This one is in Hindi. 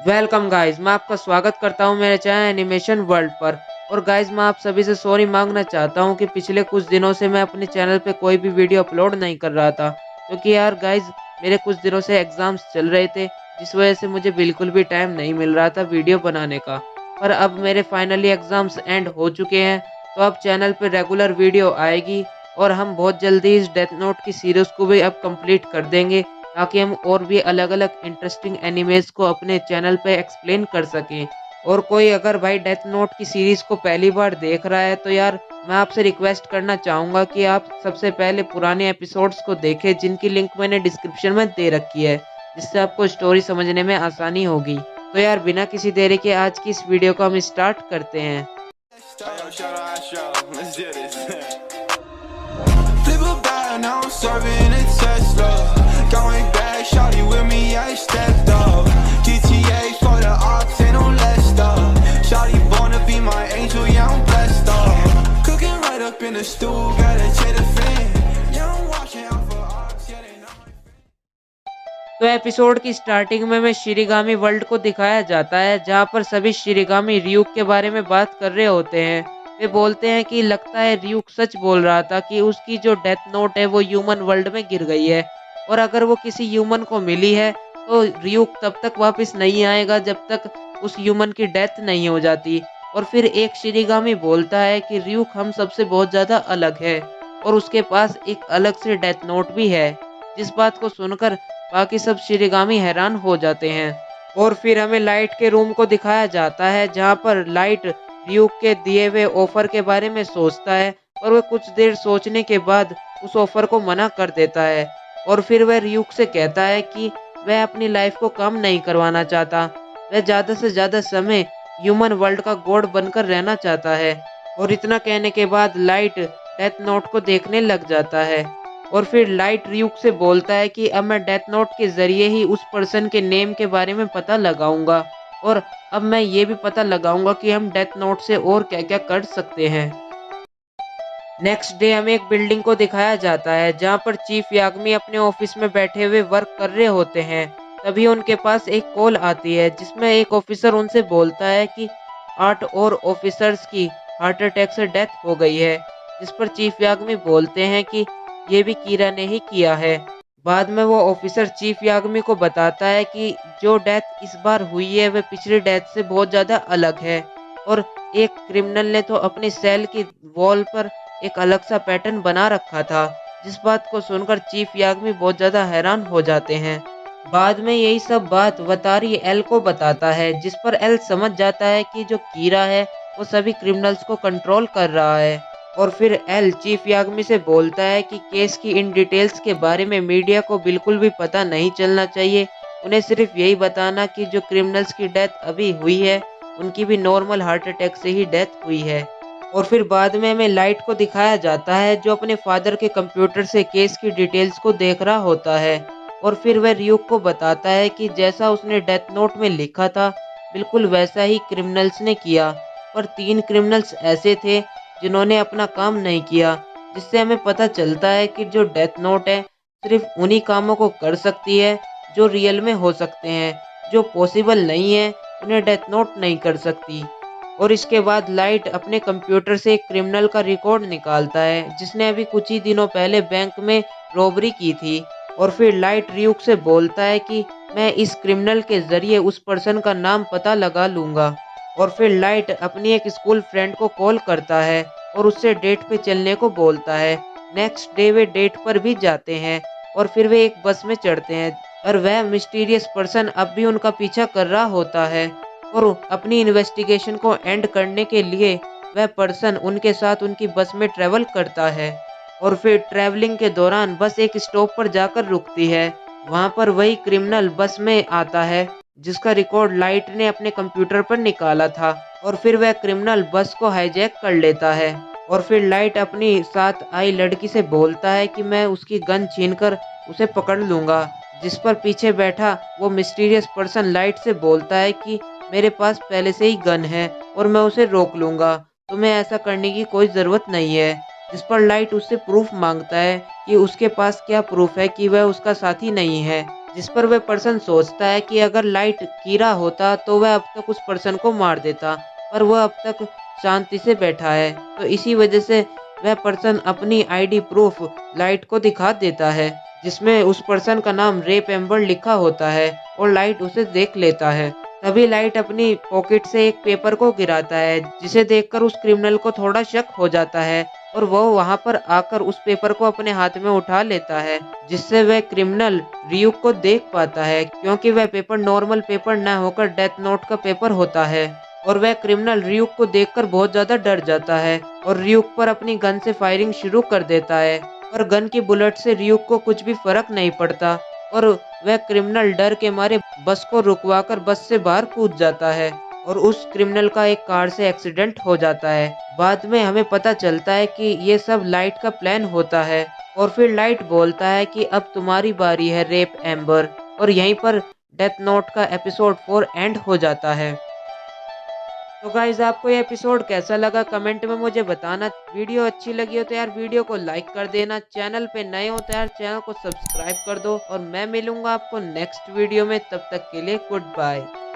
वेलकम गाइस, मैं आपका स्वागत करता हूं मेरे चैनल एनिमेशन वर्ल्ड पर। और गाइस, मैं आप सभी से सॉरी मांगना चाहता हूं कि पिछले कुछ दिनों से मैं अपने चैनल पे कोई भी वीडियो अपलोड नहीं कर रहा था, क्योंकि यार गाइस, मेरे कुछ दिनों से एग्जाम्स चल रहे थे, जिस वजह से मुझे बिल्कुल भी टाइम नहीं मिल रहा था वीडियो बनाने का। पर अब मेरे फाइनली एग्जाम्स एंड हो चुके हैं, तो अब चैनल पर रेगुलर वीडियो आएगी और हम बहुत जल्दी इस डेथ नोट की सीरीज को भी अब कंप्लीट कर देंगे, ताकि हम और भी अलग-अलग इंटरेस्टिंग एनिमेज को अपने चैनल पे एक्सप्लेन कर सकें। और कोई अगर भाई डेथ नोट की सीरीज को पहली बार देख रहा है, तो यार मैं आपसे रिक्वेस्ट करना चाहूँगा कि आप सबसे पहले पुराने एपिसोड्स को देखें, जिनकी लिंक मैंने डिस्क्रिप्शन में दे रखी है, जिससे आपको स्टोरी समझने में आसानी होगी। तो यार बिना किसी देरी के आज की इस वीडियो को हम स्टार्ट करते हैं। Flip a bag, now I'm serving a Tesla. Going back, shawty with me, I stepped up. GTA for the ops, ain't no less up. Shawty born to be my angel, yeah, I'm blessed up. Cooking right up in the stool, gotta check the fan. Yeah, I'm watching out for ops, yeah, they know. तो एपिसोड की स्टार्टिंग में शिरीगामी वर्ल्ड को दिखाया जाता है, जहां पर सभी शिरीगामी रियूक के बारे में बात कर रहे होते हैं। वे बोलते हैं कि लगता है रियूक सच बोल रहा था कि उसकी जो डेथ नोट है वो ह्यूमन वर्ल्ड में गिर गई है, और अगर वो किसी ह्यूमन को मिली है तो रियूक तब तक वापस नहीं आएगा जब तक उस ह्यूमन की डेथ नहीं हो जाती। और फिर एक शिरीगामी बोलता है कि रियूक हम सबसे बहुत ज़्यादा अलग है और उसके पास एक अलग से डेथ नोट भी है। जिस बात को सुनकर बाकी सब शिरीगामी हैरान हो जाते हैं। और फिर हमें लाइट के रूम को दिखाया जाता है, जहां पर लाइट ryuk के दिए हुए ऑफर के बारे में सोचता है, पर वह कुछ देर सोचने के बाद उस ऑफर को मना कर देता है। और फिर वह ryuk से कहता है कि वह अपनी लाइफ को कम नहीं करवाना चाहता, वह ज़्यादा से ज़्यादा समय ह्यूमन वर्ल्ड का गॉड बनकर रहना चाहता है। और इतना कहने के बाद लाइट डेथ नोट को देखने लग जाता है। और फिर लाइट ryuk से बोलता है कि अब मैं डेथ नोट के ज़रिए ही उस पर्सन के नेम के बारे में पता लगाऊंगा, और अब मैं ये भी पता लगाऊंगा कि हम डेथ नोट से और क्या-क्या कर सकते हैं। नेक्स्ट डे हमें एक बिल्डिंग को दिखाया जाता है, जहां पर चीफ याग्मी अपने ऑफिस में बैठे हुए वर्क कर रहे होते हैं। तभी उनके पास एक कॉल आती है, जिसमें एक ऑफिसर उनसे बोलता है कि 8 और ऑफिसर्स की हार्ट अटैक से डेथ हो गई है। जिस पर चीफ याग्मी बोलते हैं कि ये भी कीरा ने ही किया है। बाद में वो ऑफिसर चीफ याग्मी को बताता है कि जो डेथ इस बार हुई है वह पिछली डेथ से बहुत ज़्यादा अलग है, और एक क्रिमिनल ने तो अपनी सेल की वॉल पर एक अलग सा पैटर्न बना रखा था। जिस बात को सुनकर चीफ याग्मी बहुत ज़्यादा हैरान हो जाते हैं। बाद में यही सब बात वतारी एल को बताता है, जिस पर एल समझ जाता है कि जो कीरा है वो सभी क्रिमिनल्स को कंट्रोल कर रहा है। और फिर एल चीफ याग्मी से बोलता है कि केस की इन डिटेल्स के बारे में मीडिया को बिल्कुल भी पता नहीं चलना चाहिए। उन्हें सिर्फ यही बताना कि जो क्रिमिनल्स की डेथ अभी हुई है उनकी भी नॉर्मल हार्ट अटैक से ही डेथ हुई है। और फिर बाद में हमें लाइट को दिखाया जाता है, जो अपने फादर के कंप्यूटर से केस की डिटेल्स को देख रहा होता है। और फिर वह ryuk को बताता है कि जैसा उसने डेथ नोट में लिखा था बिल्कुल वैसा ही क्रिमिनल्स ने किया, पर 3 क्रिमिनल्स ऐसे थे जिन्होंने अपना काम नहीं किया। जिससे हमें पता चलता है कि जो डेथ नोट है सिर्फ उन्हीं कामों को कर सकती है जो रियल में हो सकते हैं, जो पॉसिबल नहीं है उन्हें डेथ नोट नहीं कर सकती। और इसके बाद लाइट अपने कंप्यूटर से एक क्रिमिनल का रिकॉर्ड निकालता है, जिसने अभी कुछ ही दिनों पहले बैंक में रॉबरी की थी। और फिर लाइट ryuk से बोलता है कि मैं इस क्रिमिनल के ज़रिए उस पर्सन का नाम पता लगा लूँगा। और फिर लाइट अपनी एक स्कूल फ्रेंड को कॉल करता है और उससे डेट पे चलने को बोलता है। नेक्स्ट डे वे डेट पर भी जाते हैं, और फिर वे एक बस में चढ़ते हैं, और वह मिस्टीरियस पर्सन अब भी उनका पीछा कर रहा होता है। और अपनी इन्वेस्टिगेशन को एंड करने के लिए वह पर्सन उनके साथ उनकी बस में ट्रेवल करता है। और फिर ट्रैवलिंग के दौरान बस एक स्टॉप पर जाकर रुकती है। वहां पर वही क्रिमिनल बस में आता है जिसका रिकॉर्ड लाइट ने अपने कंप्यूटर पर निकाला था। और फिर वह क्रिमिनल बस को हाईजैक कर लेता है। और फिर लाइट अपनी साथ आई लड़की से बोलता है कि मैं उसकी गन छीनकर उसे पकड़ लूंगा। जिस पर पीछे बैठा वो मिस्टीरियस पर्सन लाइट से बोलता है कि मेरे पास पहले से ही गन है और मैं उसे रोक लूंगा, तुम्हें ऐसा करने की कोई ज़रूरत नहीं है। जिस पर लाइट उससे प्रूफ मांगता है कि उसके पास क्या प्रूफ है कि वह उसका साथी नहीं है। जिस पर वह पर्सन सोचता है कि अगर लाइट कीड़ा होता तो वह अब तक उस पर्सन को मार देता, पर वह अब तक शांति से बैठा है। तो इसी वजह से वह पर्सन अपनी आईडी प्रूफ लाइट को दिखा देता है, जिसमें उस पर्सन का नाम रेप एम्बर लिखा होता है और लाइट उसे देख लेता है। तभी लाइट अपनी पॉकेट से एक पेपर को गिराता है, जिसे देखकर उस क्रिमिनल को थोड़ा शक हो जाता है और वह वहां पर आकर उस पेपर को अपने हाथ में उठा लेता है, जिससे वह क्रिमिनल रियूक को देख पाता है, क्योंकि वह पेपर नॉर्मल पेपर न होकर डेथ नोट का पेपर होता है। और वह क्रिमिनल रियूक को देखकर बहुत ज्यादा डर जाता है और रियूक पर अपनी गन से फायरिंग शुरू कर देता है, पर गन की बुलेट से रियूक को कुछ भी फर्क नहीं पड़ता और वह क्रिमिनल डर के मारे बस को रुकवाकर बस से बाहर कूद जाता है और उस क्रिमिनल का एक कार से एक्सीडेंट हो जाता है। बाद में हमें पता चलता है कि ये सब लाइट का प्लान होता है और फिर लाइट बोलता है कि अब तुम्हारी बारी है रेप एम्बर, और यहीं पर डेथ नोट का एपिसोड 4 एंड हो जाता है। तो गाइज आपको ये एपिसोड कैसा लगा कमेंट में मुझे बताना। वीडियो अच्छी लगी हो तो यार वीडियो को लाइक कर देना, चैनल पे नए हो तो यार चैनल को सब्सक्राइब कर दो और मैं मिलूंगा आपको नेक्स्ट वीडियो में। तब तक के लिए गुड बाय।